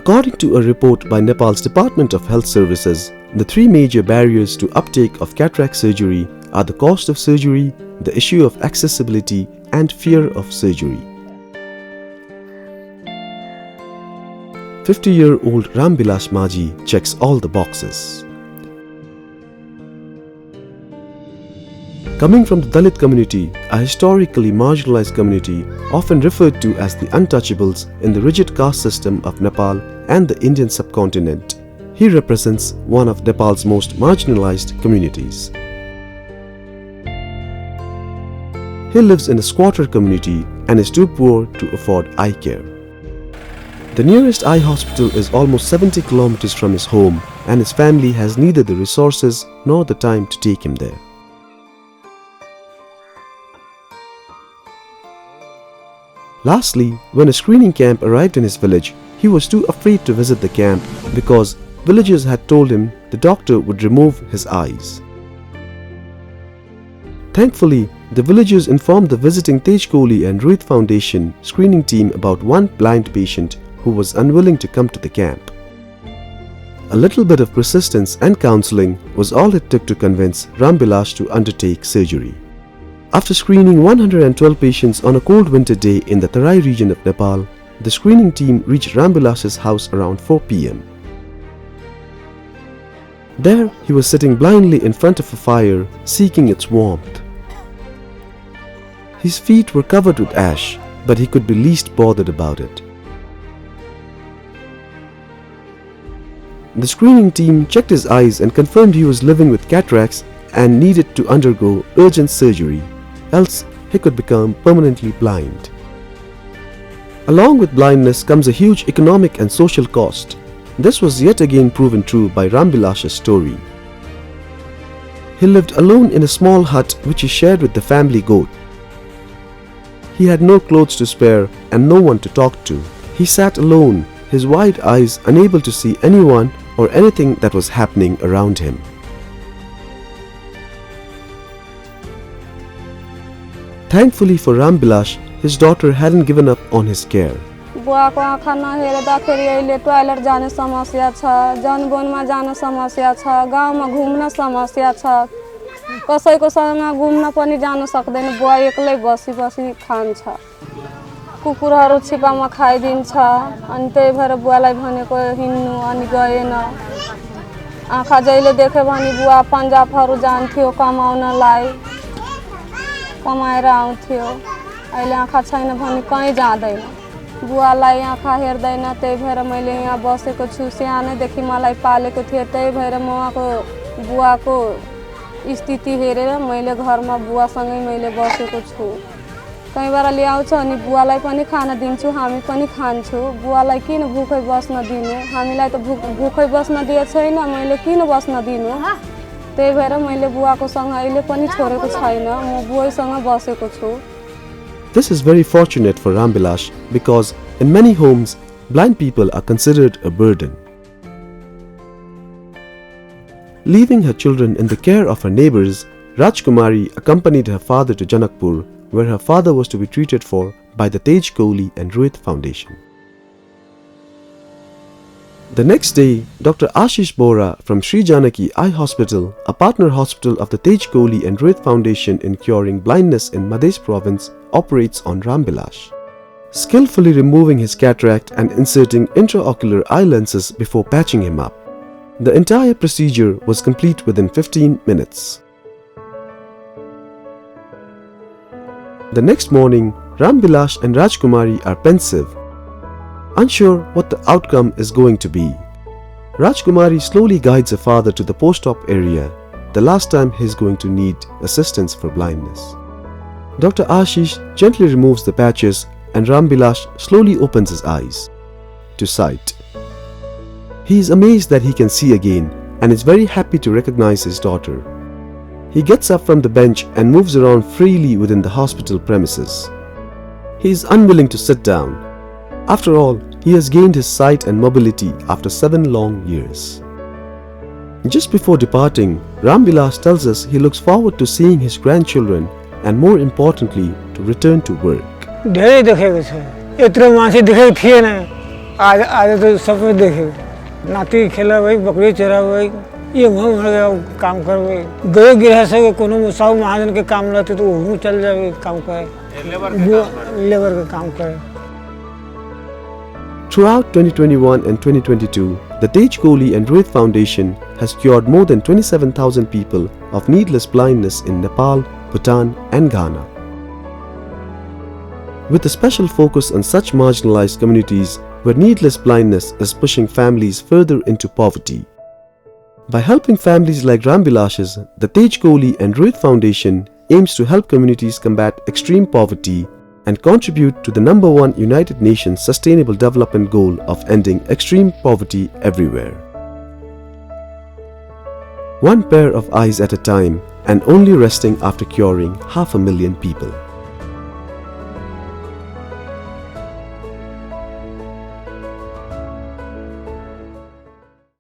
According to a report by Nepal's Department of Health Services, the three major barriers to uptake of cataract surgery are the cost of surgery, the issue of accessibility, and fear of surgery. 50-year-old Rambilash Majhi checks all the boxes. Coming from the Dalit community, a historically marginalized community often referred to as the untouchables in the rigid caste system of Nepal and the Indian subcontinent, he represents one of Nepal's most marginalized communities. He lives in a squatter community and is too poor to afford eye care. The nearest eye hospital is almost 70 kilometers from his home, and his family has neither the resources nor the time to take him there. Lastly, when a screening camp arrived in his village, he was too afraid to visit the camp because villagers had told him the doctor would remove his eyes. Thankfully, the villagers informed the visiting Tej Kohli Ruit Foundation screening team about one blind patient who was unwilling to come to the camp. A little bit of persistence and counseling was all it took to convince Rambilash to undertake surgery. After screening 112 patients on a cold winter day in the Terai region of Nepal, the screening team reached Rambilash's house around 4 p.m. There, he was sitting blindly in front of a fire, seeking its warmth. His feet were covered with ash, but he could be least bothered about it. The screening team checked his eyes and confirmed he was living with cataracts and needed to undergo urgent surgery, else he could become permanently blind. Along with blindness comes a huge economic and social cost. This was yet again proven true by Rambilash's story. He lived alone in a small hut which he shared with the family goat. He had no clothes to spare and no one to talk to. He sat alone, his wide eyes unable to see anyone or anything that was happening around him. Thankfully for Rambilash, his daughter hadn't given up on his care. बुवाको आँखा नहेर्दाखेरि अहिले toilet जाने समस्या छ, जनवनमा जान समस्या छ, गाउँमा घुम्न समस्या छ, कसैकोसँग घुम्न पनि जान सक्दैन, बुवा एक्लै बसी खान्छ, कुकुरहरू छिपामा खाइदिन्छ, अनि त्यही भएर बुवालाई भनेको हिँड्नु अनि गएन। आँखा जहिले देख्यो भने बुवा पन्जाबहरू जान्थ्यो कमाउनलाई, कमाएर आउँथ्यो, अहिले आँखा छैन भने कहीँ जाँदैन, बुवालाई आँखा हेर्दैन, त्यही भएर मैले यहाँ बसेको छु, सानैदेखि मलाई पालेको थियो, त्यही भएर म बुवाको स्थिति हेरेर मैले घरमा बुवासँगै मैले बसेको छु। कहीँ बार ल्याउँछ अनि बुवालाई पनि खाना दिन्छु, हामी पनि खान्छु, बुवालाई किन भुखै बस्न दिनु, हामीलाई त भुखै बस्न दिए छैन, मैले किन बस्न दिनु, त्यही भएर मैले बुवाको सँग अहिले पनि छोडेको छैन, म बुवैसँग बसेको छु। This is very fortunate for Rambilash because in many homes, blind people are considered a burden. Leaving her children in the care of her neighbors, Rajkumari accompanied her father to Janakpur, where her father was to be treated for by the Tej Kohli Ruit Foundation. The next day, Dr. Ashish Bora from Sri Janaki Eye Hospital, a partner hospital of the Tej Kohli Ruit Foundation in curing blindness in Madhya province, operates on Rambilash, skillfully removing his cataract and inserting intraocular eye lenses before patching him up. The entire procedure was complete within 15 minutes. The next morning, Rambilash and Rajkumari are pensive, unsure what the outcome is going to be. Rajkumari slowly guides her father to the post-op area, the last time he is going to need assistance for blindness. Dr. Ashish gently removes the patches and Rambilash slowly opens his eyes to sight. He is amazed that he can see again and is very happy to recognize his daughter. He gets up from the bench and moves around freely within the hospital premises. He is unwilling to sit down. After all, he has gained his sight and mobility after 7 long years. Just before departing, Rambilash tells us he looks forward to seeing his grandchildren and more importantly, to return to work. धेरै देखेको छु, यत्रो मान्छे देखेको थिएन, आज आज तो सब कुछ देखे, नाती खेला वही, बकरी चरा वही, ये वहाँ गया काम कर वही, गए गृह से कोनो साहु महाजन के काम रहते तो वहाँ चल जाए काम करे, लेबर का काम करे। Throughout 2021 and 2022, the Tej Kohli Ruit Foundation has cured more than 27,000 people of needless blindness in Nepal, Bhutan and Ghana. With a special focus on such marginalized communities where needless blindness is pushing families further into poverty. By helping families like Rambilash's, the Tej Kohli Ruit Foundation aims to help communities combat extreme poverty and contribute to the #1 United Nations Sustainable Development Goal of ending extreme poverty everywhere. One pair of eyes at a time, and only resting after curing 500,000 people.